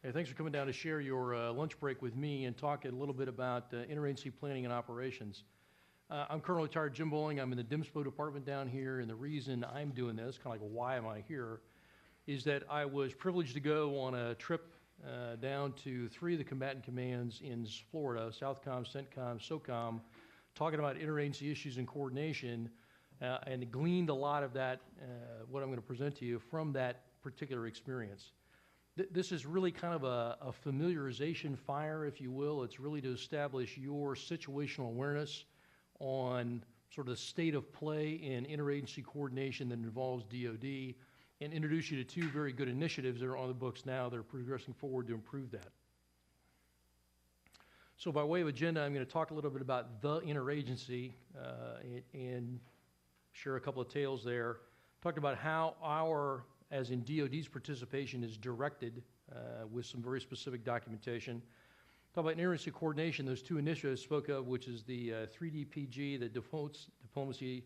Hey, thanks for coming down to share your lunch break with me and talk a little bit about Interagency Planning and Operations. I'm Colonel Retired Jim Boling. I'm in the DIMSPO department down here, and the reason I'm doing this, kind of like why am I here, is that I was privileged to go on a trip down to 3 of the combatant commands in Florida, SOUTHCOM, CENTCOM, SOCOM, talking about interagency issues and coordination, and gleaned a lot of that, what I'm going to present to you, from that particular experience. This is really kind of a familiarization fire, if you will. It's really to establish your situational awareness on sort of the state of play in interagency coordination that involves DoD, and introduce you to 2 very good initiatives that are on the books now that are progressing forward to improve that. So by way of agenda, I'm going to talk a little bit about the interagency and share a couple of tales there. Talked about how our, as in DoD's participation, is directed with some very specific documentation. Talk about interagency coordination, those 2 initiatives I spoke of, which is the 3DPG, the Diplomacy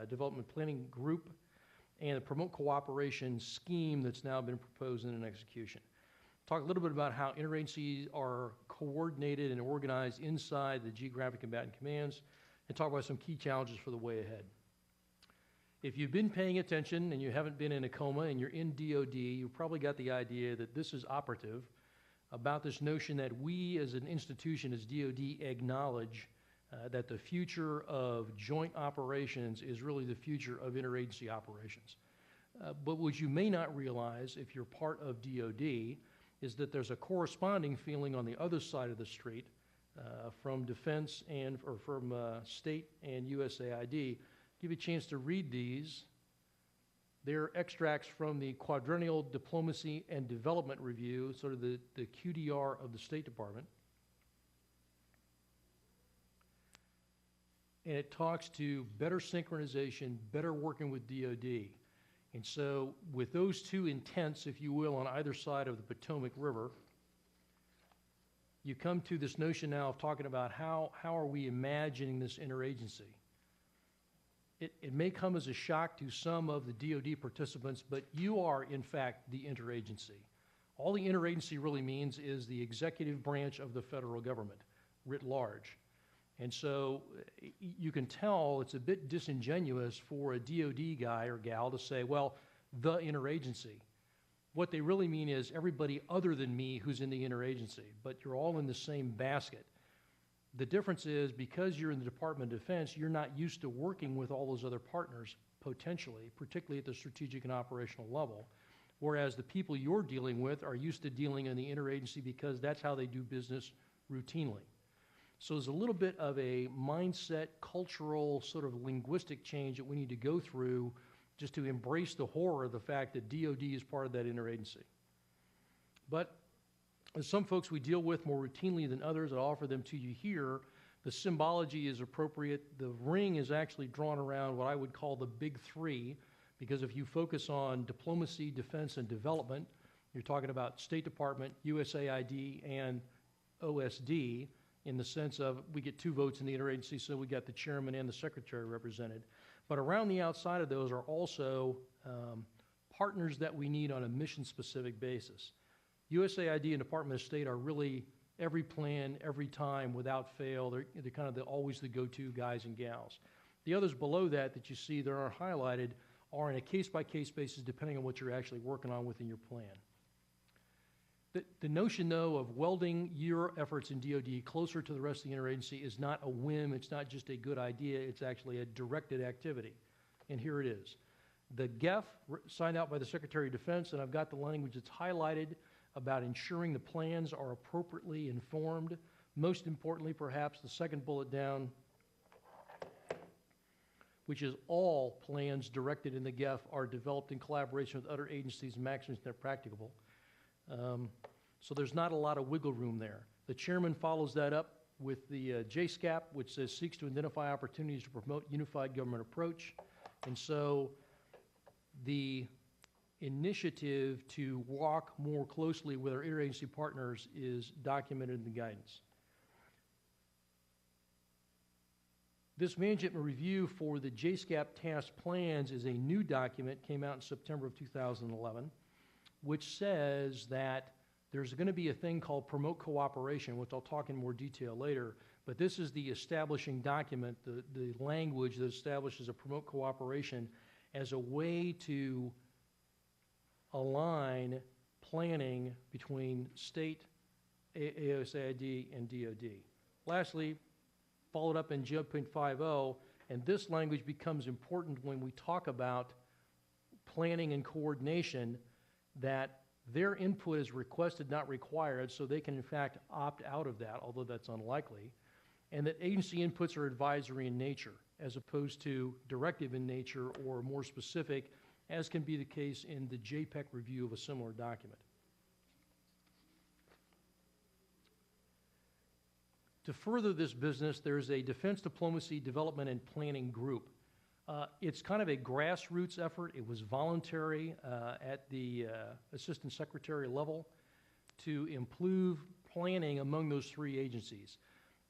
Development Planning Group, and the Promote Cooperation Scheme that's now been proposed and in execution. Talk a little bit about how interagencies are coordinated and organized inside the geographic combatant commands, and talk about some key challenges for the way ahead. If you've been paying attention and you haven't been in a coma and you're in DoD, you've probably got the idea that this is operative about this notion that we as an institution, as DoD, acknowledge that the future of joint operations is really the future of interagency operations. But what you may not realize if you're part of DoD is that there's a corresponding feeling on the other side of the street from defense or from state and USAID. Give you a chance to read these. They're extracts from the Quadrennial Diplomacy and Development Review, sort of the QDR of the State Department. And it talks to better synchronization, better working with DoD. And so with those 2 intents, if you will, on either side of the Potomac River, you come to this notion now of talking about how are we imagining this interagency. It may come as a shock to some of the DoD participants, but you are, in fact, the interagency. All the interagency really means is the executive branch of the federal government, writ large. And so you can tell it's a bit disingenuous for a DoD guy or gal to say, well, the interagency. What they really mean is everybody other than me who's in the interagency, but you're all in the same basket. The difference is because you're in the Department of Defense, you're not used to working with all those other partners, potentially, particularly at the strategic and operational level, whereas the people you're dealing with are used to dealing in the interagency because that's how they do business routinely. So there's a little bit of a mindset, cultural, sort of linguistic change that we need to go through just to embrace the horror of the fact that DoD is part of that interagency. But as some folks we deal with more routinely than others, I'll offer them to you here. The symbology is appropriate. The ring is actually drawn around what I would call the big 3, because if you focus on diplomacy, defense, and development, you're talking about State Department, USAID, and OSD, in the sense of we get 2 votes in the interagency, so we got the chairman and the secretary represented. But around the outside of those are also partners that we need on a mission-specific basis. USAID and Department of State are really every plan, every time, without fail. They're kind of always the go-to guys and gals. The others below that you see that are highlighted are in a case-by-case basis depending on what you're actually working on within your plan. The notion, though, of welding your efforts in DoD closer to the rest of the interagency is not a whim. It's not just a good idea. It's actually a directed activity. And here it is. The GEF, signed out by the Secretary of Defense, and I've got the language that's highlighted about ensuring the plans are appropriately informed. Most importantly, perhaps, the second bullet down, which is all plans directed in the GEF are developed in collaboration with other agencies and maxims that are practicable. So there's not a lot of wiggle room there. The chairman follows that up with the JSCAP, which says seeks to identify opportunities to promote unified government approach. And so the initiative to walk more closely with our interagency partners is documented in the guidance. This management review for the JSCAP task plans is a new document, came out in September of 2011, which says that there's going to be a thing called promote cooperation, which I'll talk in more detail later, but this is the establishing document, the language that establishes a promote cooperation as a way to align planning between state, AOSAID, and DoD. Lastly, followed up in 0.50, and this language becomes important when we talk about planning and coordination, that their input is requested, not required, so they can in fact opt out of that, although that's unlikely, and that agency inputs are advisory in nature as opposed to directive in nature or more specific, as can be the case in the JPEG review of a similar document. To further this business, there's a Defense Diplomacy Development and Planning Group. It's kind of a grassroots effort. It was voluntary at the Assistant Secretary level to improve planning among those three agencies.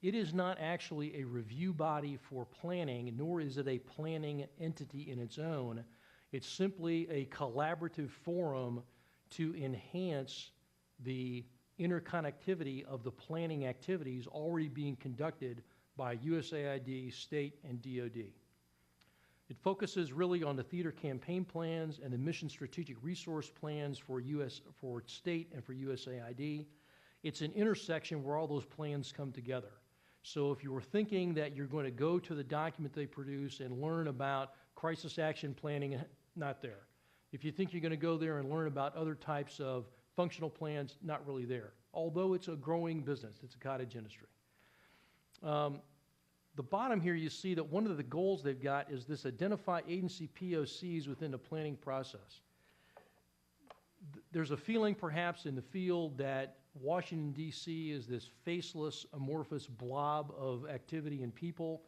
It is not actually a review body for planning, nor is it a planning entity in its own. It's simply a collaborative forum to enhance the interconnectivity of the planning activities already being conducted by USAID, state, and DoD. It focuses really on the theater campaign plans and the mission strategic resource plans for state and for USAID. It's an intersection where all those plans come together. So if you were thinking that you're going to go to the document they produce and learn about crisis action planning, not there. If you think you're going to go there and learn about other types of functional plans, not really there. Although it's a growing business, it's a cottage industry. The bottom here, you see that one of the goals they've got is this: identify agency POCs within the planning process. There's a feeling perhaps in the field that Washington, D.C. is this faceless, amorphous blob of activity and people,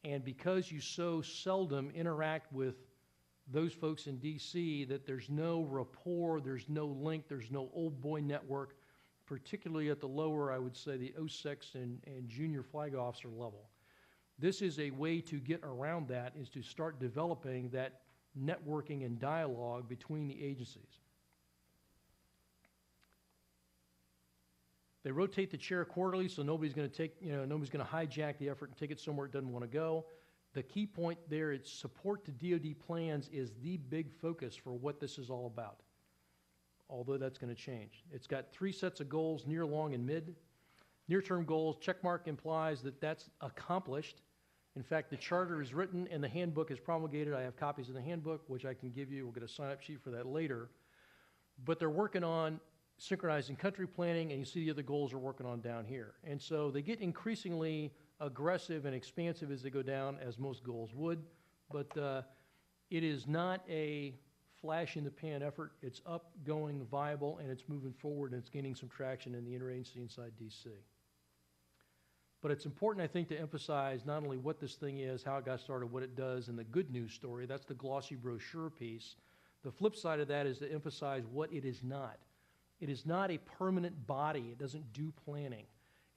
and because you so seldom interact with those folks in D.C., that there's no rapport, there's no link, there's no old boy network, particularly at the lower, I would say, the 06 and junior flag officer level. This is a way to get around that, is to start developing that networking and dialogue between the agencies. They rotate the chair quarterly, so nobody's going to nobody's going to hijack the effort and take it somewhere it doesn't want to go. The key point there is support to DoD plans is the big focus for what this is all about, although that's going to change. It's got 3 sets of goals, near, long, and mid. Near-term goals, checkmark implies that that's accomplished. In fact, the charter is written and the handbook is promulgated. I have copies of the handbook, which I can give you. We'll get a sign-up sheet for that later. But they're working on synchronizing country planning, and you see the other goals are working on down here. And so they get increasingly aggressive and expansive as they go down, as most goals would. But it is not a flash-in-the-pan effort. It's up, going, viable, and it's moving forward, and it's gaining some traction in the interagency inside D.C. But it's important, I think, to emphasize not only what this thing is, how it got started, what it does, and the good news story. That's the glossy brochure piece. The flip side of that is to emphasize what it is not. It is not a permanent body. It doesn't do planning.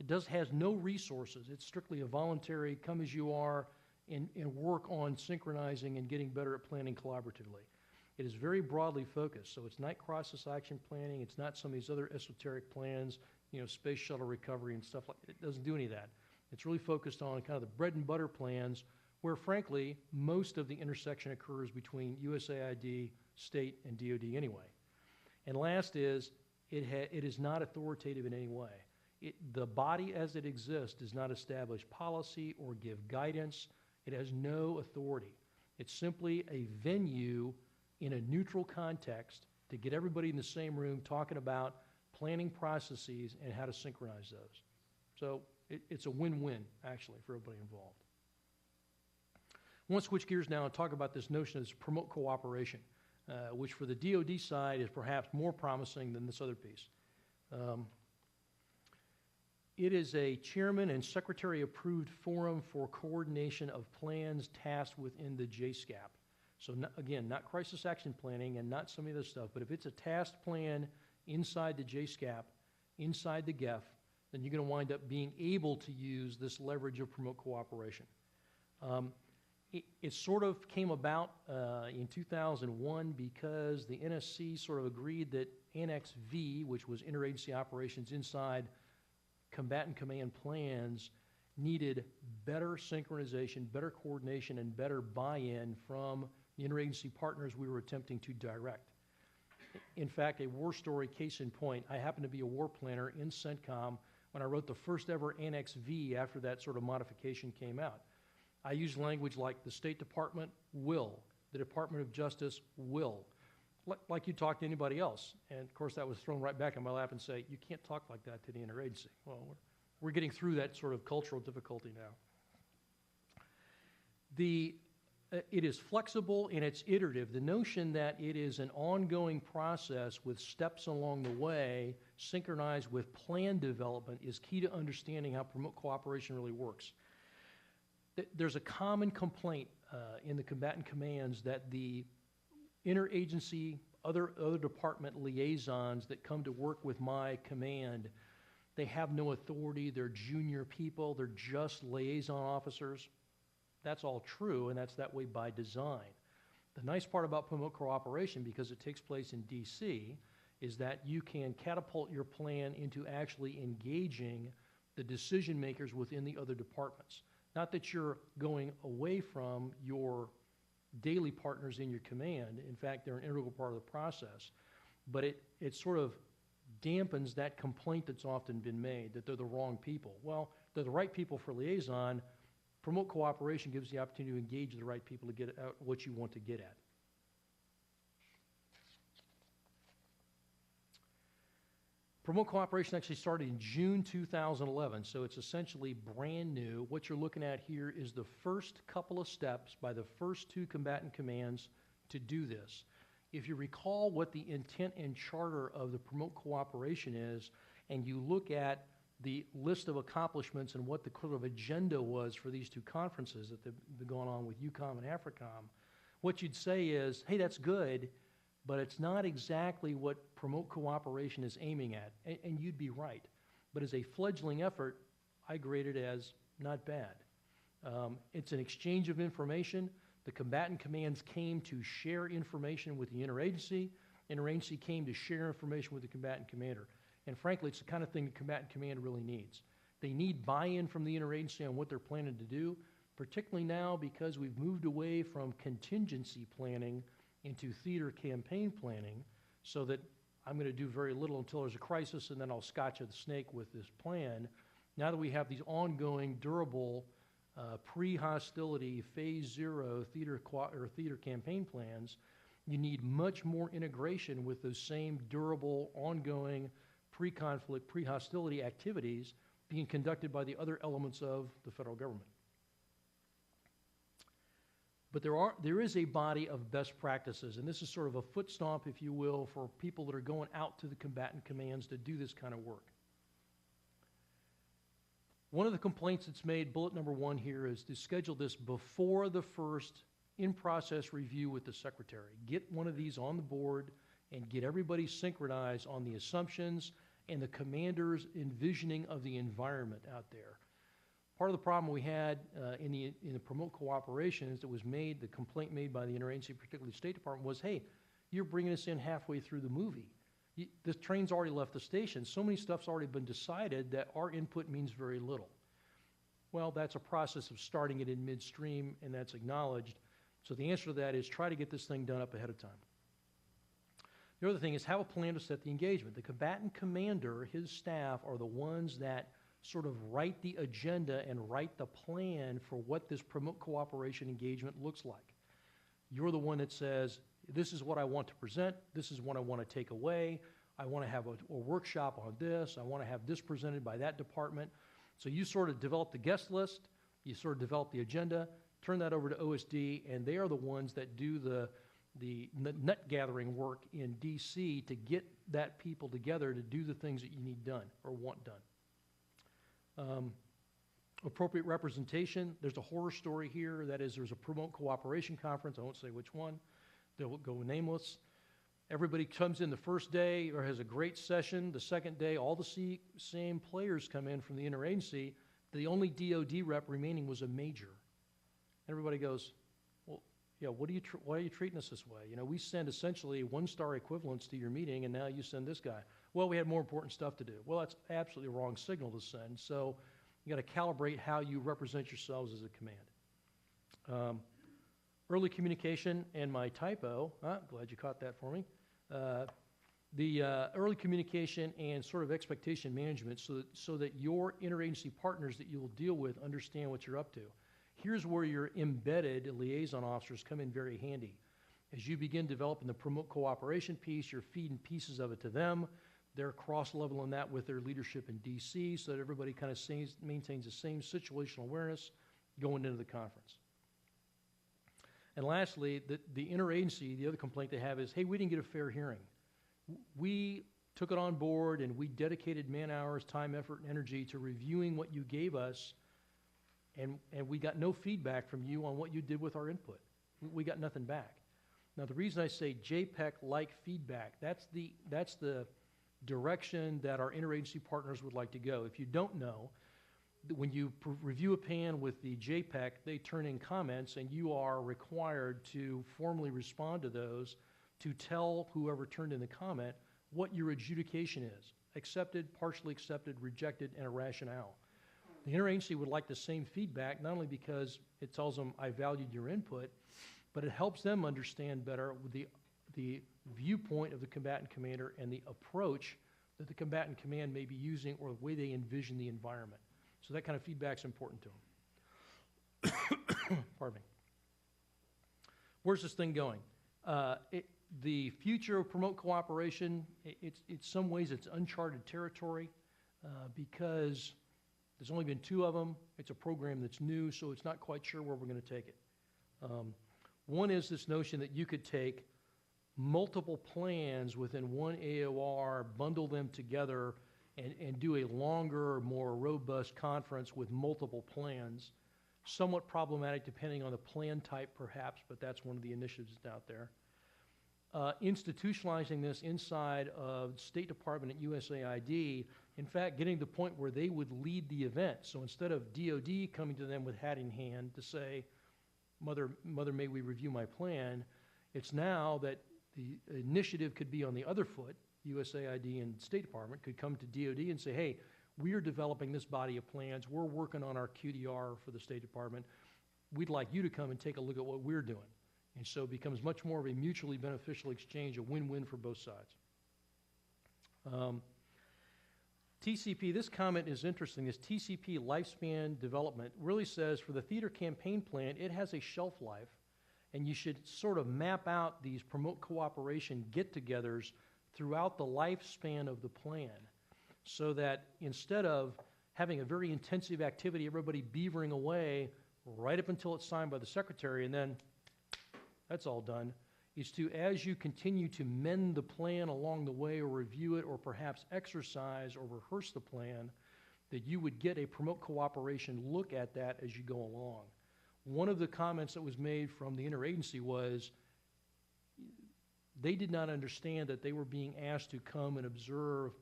It has no resources. It's strictly a voluntary, come as you are, and work on synchronizing and getting better at planning collaboratively. It is very broadly focused, so it's not crisis action planning. It's not some of these other esoteric plans, space shuttle recovery and stuff like that. It doesn't do any of that. It's really focused on kind of the bread and butter plans where, frankly, most of the intersection occurs between USAID, state, and DoD anyway. And last is, it is not authoritative in any way. The body as it exists does not establish policy or give guidance. It has no authority. It's simply a venue in a neutral context to get everybody in the same room talking about planning processes and how to synchronize those. So it's a win-win, actually, for everybody involved. I want to switch gears now and talk about this notion of promote cooperation, which for the DoD side is perhaps more promising than this other piece. It is a chairman and secretary approved forum for coordination of plans tasked within the JSCAP. So again, not crisis action planning and not some of this stuff, but if it's a tasked plan inside the JSCAP, inside the GEF, then you're going to wind up being able to use this leverage of promote cooperation. It sort of came about in 2001 because the NSC sort of agreed that Annex V, which was interagency operations inside combatant command plans, needed better synchronization, better coordination, and better buy-in from the interagency partners we were attempting to direct. In fact, a war story case in point, I happened to be a war planner in CENTCOM when I wrote the first ever Annex V after that sort of modification came out. I used language like the State Department will, the Department of Justice will, like you talk to anybody else. And of course that was thrown right back in my lap and say, you can't talk like that to the interagency. Well, we're getting through that sort of cultural difficulty now. It is flexible and it's iterative. The notion that it is an ongoing process with steps along the way, synchronized with plan development, is key to understanding how promote cooperation really works. There's a common complaint in the combatant commands that the interagency, other department liaisons that come to work with my command, they have no authority, they're junior people, they're just liaison officers. That's all true, and that's that way by design. The nice part about promote cooperation, because it takes place in DC, is that you can catapult your plan into actually engaging the decision makers within the other departments. Not that you're going away from your daily partners in your command. In fact, they're an integral part of the process. But it sort of dampens that complaint that's often been made, that they're the wrong people. Well, they're the right people for liaison. Promote cooperation gives the opportunity to engage the right people to get out what you want to get at. Promote cooperation actually started in June 2011, so it's essentially brand new. What you're looking at here is the first couple of steps by the first two combatant commands to do this. If you recall what the intent and charter of the promote cooperation is, and you look at the list of accomplishments and what the sort of agenda was for these two conferences that have been going on with UCOM and AFRICOM, what you'd say is, hey, that's good, but it's not exactly what promote cooperation is aiming at, and you'd be right. But as a fledgling effort, I grade it as not bad. It's an exchange of information. The combatant commands came to share information with the interagency. Interagency came to share information with the combatant commander. And frankly, it's the kind of thing the combatant command really needs. They need buy-in from the interagency on what they're planning to do, particularly now because we've moved away from contingency planning into theater campaign planning, so that I'm going to do very little until there's a crisis, and then I'll scotch the snake with this plan. Now that we have these ongoing, durable, pre-hostility, phase zero theater campaign plans, you need much more integration with those same durable, ongoing, pre-conflict, pre-hostility activities being conducted by the other elements of the federal government. But there is a body of best practices, and this is sort of a foot stomp, if you will, for people that are going out to the combatant commands to do this kind of work. One of the complaints that's made, bullet number one here, is to schedule this before the first in-process review with the secretary. Get one of these on the board and get everybody synchronized on the assumptions and the commander's envisioning of the environment out there. Part of the problem we had in the promote cooperation is that was made, the complaint made by the interagency, particularly the State Department, was, hey, you're bringing us in halfway through the movie. The train's already left the station. So many stuff's already been decided that our input means very little. Well, that's a process of starting it in midstream, and that's acknowledged. So the answer to that is try to get this thing done up ahead of time. The other thing is have a plan to set the engagement. The combatant commander, his staff, are the ones that sort of write the agenda and write the plan for what this promote cooperation engagement looks like. You're the one that says, this is what I want to present, this is what I want to take away, I want to have a workshop on this, I want to have this presented by that department. So you sort of develop the guest list, you sort of develop the agenda, turn that over to OSD, and they are the ones that do the nut gathering work in DC to get that people together to do the things that you need done or want done. Appropriate representation. There's a horror story here. That is, there's a promote cooperation conference. I won't say which one. They'll go nameless. Everybody comes in the first day or has a great session. The second day, all the same players come in from the interagency. The only DoD rep remaining was a major. Everybody goes, well, yeah, why are you treating us this way? You know, we send essentially one-star equivalents to your meeting, and now you send this guy. Well, we had more important stuff to do. Well, that's absolutely the wrong signal to send. So you got to calibrate how you represent yourselves as a command. Early communication and my typo, glad you caught that for me. The early communication and sort of expectation management so that your interagency partners that you'll deal with understand what you're up to. Here's where your embedded liaison officers come in very handy. As you begin developing the promote cooperation piece, you're feeding pieces of it to them. They're cross-leveling that with their leadership in DC so that everybody kind of maintains the same situational awareness going into the conference. And lastly, the interagency, the other complaint they have is, hey, we didn't get a fair hearing. We took it on board and we dedicated man hours, time, effort, and energy to reviewing what you gave us, and we got no feedback from you on what you did with our input. We got nothing back. Now, the reason I say JPEG-like feedback, that's the direction that our interagency partners would like to go. If you don't know, when you review a plan with the JPEG, they turn in comments, and you are required to formally respond to those to tell whoever turned in the comment what your adjudication is: accepted, partially accepted, rejected, and a rationale. The interagency would like the same feedback, not only because it tells them I valued your input, but it helps them understand better the viewpoint of the combatant commander and the approach that the combatant command may be using or the way they envision the environment. So that kind of feedback is important to them. Pardon me. Where's this thing going? The future of promote cooperation, in some ways it's uncharted territory because there's only been 2 of them. It's a program that's new, so it's not quite sure where we're going to take it. One is this notion that you could take multiple plans within one AOR, bundle them together, and do a longer, more robust conference with multiple plans. Somewhat problematic depending on the plan type, perhaps, but that's one of the initiatives that's out there. Institutionalizing this inside of State Department and USAID, in fact, getting to the point where they would lead the event. So instead of DoD coming to them with hat in hand to say, Mother, may we review my plan, it's now that the initiative could be on the other foot. USAID and State Department could come to DoD and say, hey, we are developing this body of plans. We're working on our QDR for the State Department. We'd like you to come and take a look at what we're doing. And so it becomes much more of a mutually beneficial exchange, a win-win for both sides. TCP, this comment is interesting. This TCP lifespan development really says for the theater campaign plan, it has a shelf life, and you should sort of map out these promote cooperation get-togethers throughout the lifespan of the plan so that instead of having a very intensive activity, everybody beavering away right up until it's signed by the secretary and then that's all done, is to, as you continue to mend the plan along the way or review it or perhaps exercise or rehearse the plan, that you would get a promote cooperation look at that as you go along. One of the comments that was made from the interagency was they did not understand that they were being asked to come and observe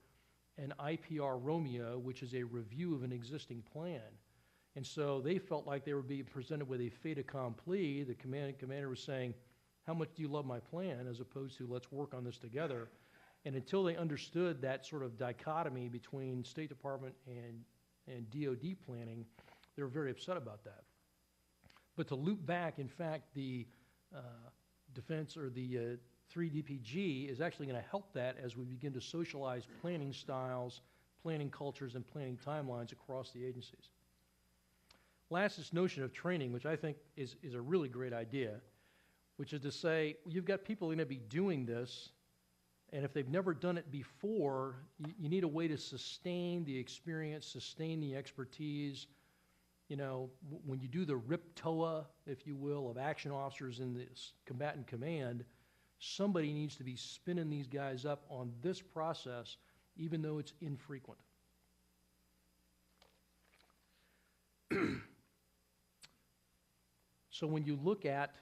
an IPR Romeo, which is a review of an existing plan. And so they felt like they were being presented with a fait accompli. The commander was saying, how much do you love my plan, as opposed to let's work on this together. And until they understood that sort of dichotomy between State Department and DoD planning, they were very upset about that. But to loop back, in fact, the defense or the 3DPG is actually going to help that as we begin to socialize planning styles, planning cultures, and planning timelines across the agencies. Last, this notion of training, which I think is a really great idea, which is to say, you've got people going to be doing this, and if they've never done it before, you need a way to sustain the experience, sustain the expertise. You know, when you do the RIPTOA, if you will, of action officers in this combatant command, somebody needs to be spinning these guys up on this process, even though it's infrequent. So when you look at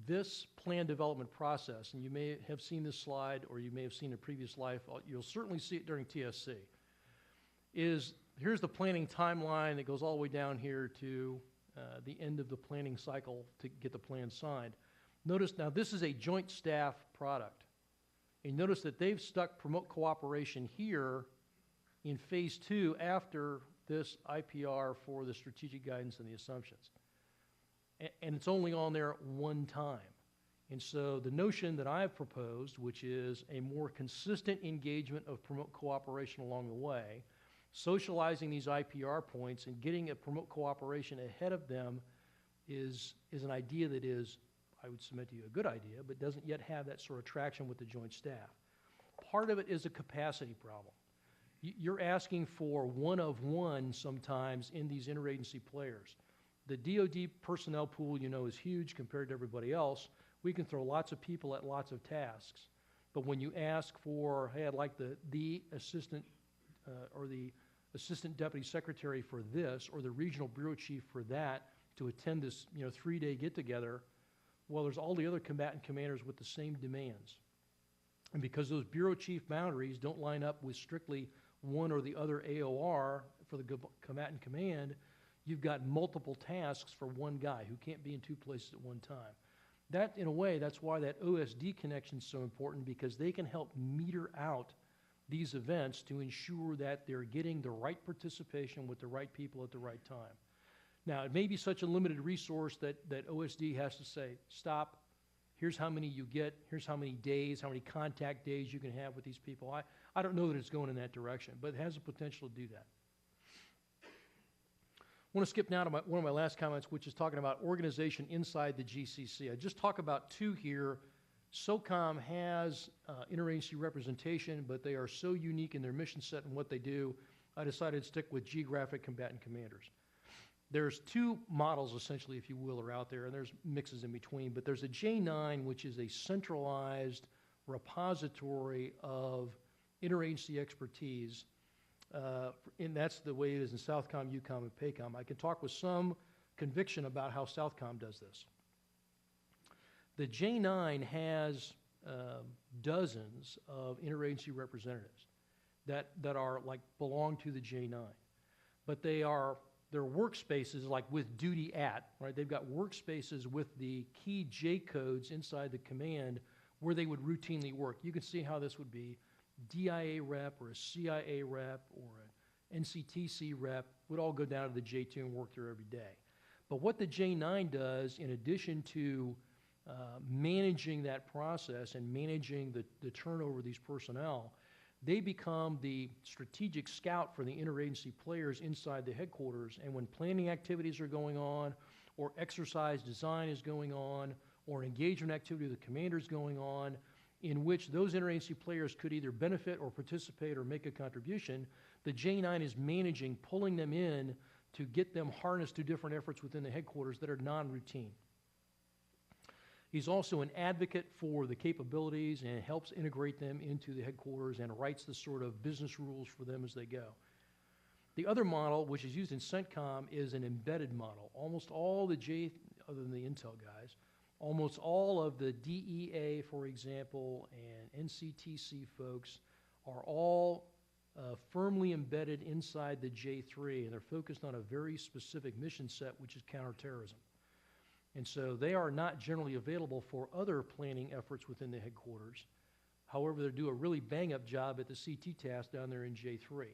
this plan development process, and you may have seen this slide or you may have seen a previous life, you'll certainly see it during TSC, here's the planning timeline that goes all the way down here to the end of the planning cycle to get the plan signed. Notice now this is a joint staff product. And notice that they've stuck promote cooperation here in phase 2 after this IPR for the strategic guidance and the assumptions. And it's only on there one time. And so the notion that I've proposed, which is a more consistent engagement of promote cooperation along the way, socializing these IPR points and getting a promote cooperation ahead of them is an idea that is, I would submit to you, a good idea, but doesn't yet have that sort of traction with the joint staff. Part of it is a capacity problem. You're asking for one of one sometimes in these interagency players. The DoD personnel pool, you know, is huge compared to everybody else. We can throw lots of people at lots of tasks. But when you ask for, hey, I'd like the assistant or the assistant deputy secretary for this, or the regional bureau chief for that, to attend this, 3-day get-together, well, there's all the other combatant commanders with the same demands. And because those bureau chief boundaries don't line up with strictly one or the other AOR for the combatant command, you've got multiple tasks for one guy who can't be in 2 places at one time. That, in a way, that's why that OSD connection is so important, because they can help meter out these events to ensure that they're getting the right participation with the right people at the right time. Now, it may be such a limited resource that OSD has to say, stop, here's how many you get, here's how many days, how many contact days you can have with these people. I don't know that it's going in that direction, but it has the potential to do that. I want to skip now to one of my last comments, which is talking about organization inside the GCC. I just talk about 2 here. SOCOM has interagency representation, but they are so unique in their mission set and what they do, I decided to stick with geographic combatant commanders. There's 2 models, essentially, if you will, are out there, and there's mixes in between, but there's a J9, which is a centralized repository of interagency expertise, and that's the way it is in Southcom, EUCOM, and PACOM. I can talk with some conviction about how Southcom does this. The J9 has dozens of interagency representatives that are belong to the J9, but they're workspaces like with duty at, right? They've got workspaces with the key J codes inside the command where they would routinely work. You can see how this would be DIA rep or a CIA rep or an NCTC rep would all go down to the J2 and work there every day. But what the J9 does, in addition to managing that process and managing the turnover of these personnel, they become the strategic scout for the interagency players inside the headquarters. And when planning activities are going on, or exercise design is going on, or an engagement activity of the commander is going on, in which those interagency players could either benefit or participate or make a contribution, the J9 is managing, pulling them in to get them harnessed to different efforts within the headquarters that are non-routine. He's also an advocate for the capabilities and helps integrate them into the headquarters and writes the sort of business rules for them as they go. The other model, which is used in CENTCOM, is an embedded model. Almost all the other than the Intel guys, almost all of the DEA, for example, and NCTC folks are all firmly embedded inside the J3, and they're focused on a very specific mission set, which is counterterrorism. And so they are not generally available for other planning efforts within the headquarters. However, they do a really bang-up job at the CT task down there in J3.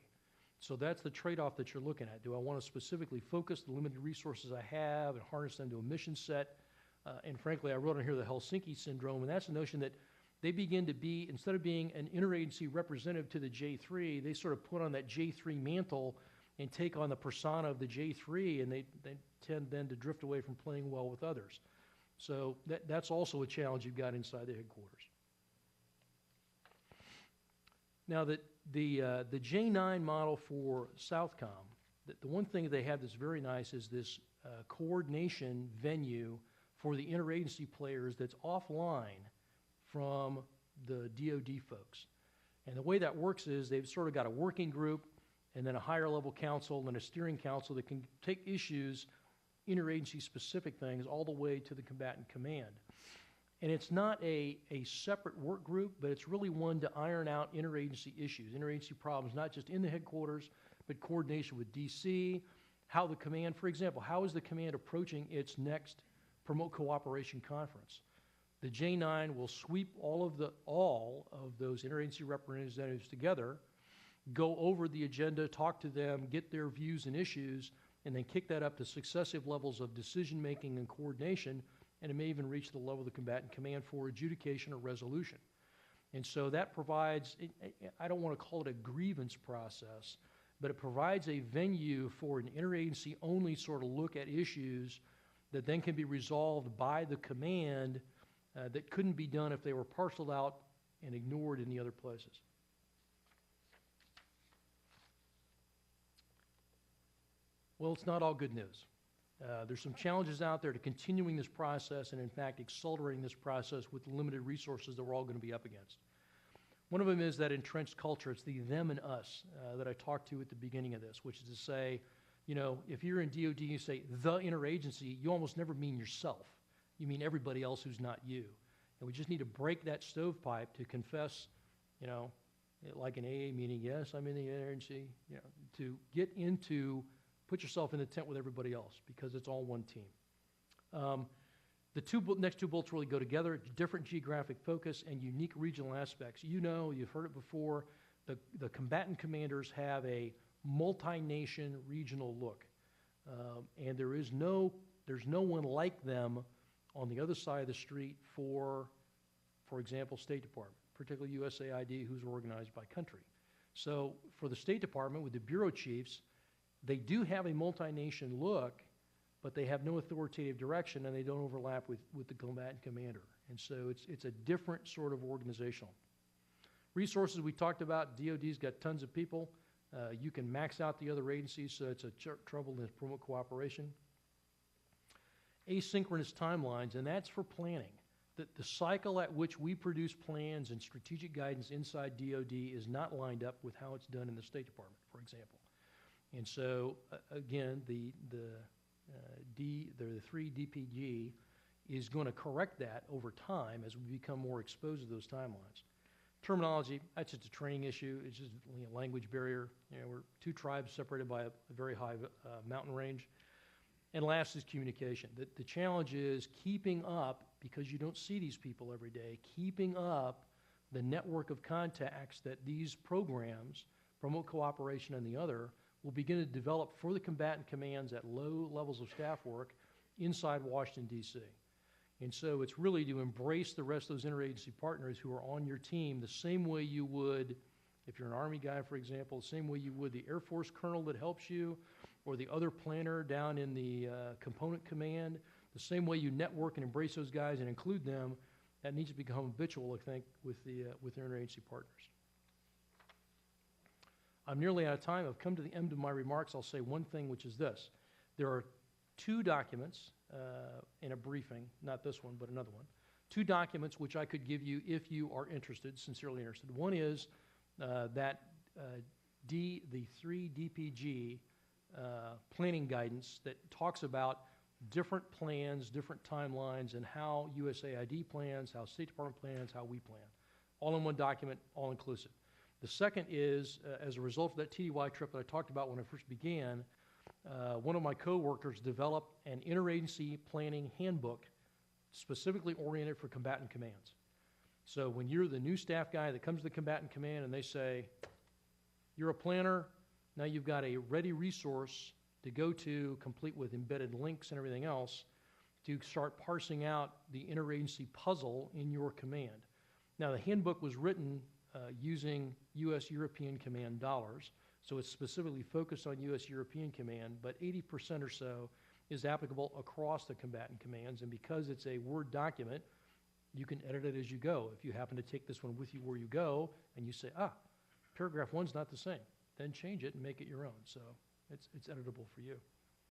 So that's the trade-off that you're looking at. Do I want to specifically focus the limited resources I have and harness them to a mission set? And frankly, I wrote on here the Helsinki syndrome, and that's the notion that they begin to be, instead of being an interagency representative to the J3, they sort of put on that J3 mantle and take on the persona of the J3, and they tend then to drift away from playing well with others. So that's also a challenge you've got inside the headquarters. Now, the J9 model for Southcom, the one thing they have that's very nice is this coordination venue for the interagency players that's offline from the DoD folks. And the way that works is they've sort of got a working group and then a higher level council and a steering council that can take issues, interagency specific things, all the way to the combatant command. And it's not a separate work group, but it's really one to iron out interagency issues, interagency problems, not just in the headquarters, but coordination with DC, how the command, for example, how is the command approaching its next Promote Cooperation Conference? The J9 will sweep all of those interagency representatives together, go over the agenda, talk to them, get their views and issues, and then kick that up to successive levels of decision-making and coordination, and it may even reach the level of the combatant command for adjudication or resolution. And so that provides, I don't want to call it a grievance process, but it provides a venue for an interagency-only sort of look at issues that then can be resolved by the command that couldn't be done if they were parceled out and ignored in the other places. Well, it's not all good news. There's some challenges out there to continuing this process and, in fact, accelerating this process with limited resources that we're all going to be up against. One of them is that entrenched culture. It's the them and us that I talked to at the beginning of this, which is to say, you know, if you're in DoD, you say the interagency, you almost never mean yourself. You mean everybody else who's not you. And we just need to break that stovepipe to confess, you know, like an AA meeting, yes, I'm in the interagency, you know, to get into, put yourself in the tent with everybody else because it's all one team. The next two bullets really go together, different geographic focus and unique regional aspects. You know, you've heard it before, the combatant commanders have a multi-nation regional look. And there's no one like them on the other side of the street for example, State Department, particularly USAID, who's organized by country. So for the State Department, with the bureau chiefs, they do have a multi-nation look, but they have no authoritative direction and they don't overlap with the combatant commander. And so it's a different sort of organizational. Resources we talked about, DoD's got tons of people. You can max out the other agencies, so it's a trouble to promote cooperation. Asynchronous timelines, and that's for planning. The cycle at which we produce plans and strategic guidance inside DoD is not lined up with how it's done in the State Department, for example. And so, again, the 3 DPG is going to correct that over time as we become more exposed to those timelines. Terminology, that's just a training issue. It's just a language barrier. You know, we're two tribes separated by a very high mountain range. And last is communication. The challenge is keeping up, because you don't see these people every day, keeping up the network of contacts that these programs, Promote Cooperation and the other, will begin to develop for the combatant commands at low levels of staff work inside Washington, D.C. And so it's really to embrace the rest of those interagency partners who are on your team the same way you would, if you're an Army guy, for example, the same way you would the Air Force colonel that helps you, or the other planner down in the component command, the same way you network and embrace those guys and include them. That needs to become habitual, I think, with their interagency partners. I'm nearly out of time. I've come to the end of my remarks. I'll say one thing, which is this. There are two documents in a briefing, not this one, but another one. Two documents which I could give you if you are interested, sincerely interested. One is the 3 DPG planning guidance that talks about different plans, different timelines, and how USAID plans, how State Department plans, how we plan. All in one document, all inclusive. The second is, as a result of that TDY trip that I talked about when I first began, one of my co-workers developed an interagency planning handbook specifically oriented for combatant commands. So when you're the new staff guy that comes to the combatant command and they say, you're a planner, now you've got a ready resource to go to, complete with embedded links and everything else, to start parsing out the interagency puzzle in your command. Now the handbook was written using U.S. European Command dollars, so it's specifically focused on U.S. European Command, but 80% or so is applicable across the combatant commands, and because it's a Word document, you can edit it as you go. If you happen to take this one with you where you go, and you say, paragraph 1's not the same, then change it and make it your own, so it's editable for you.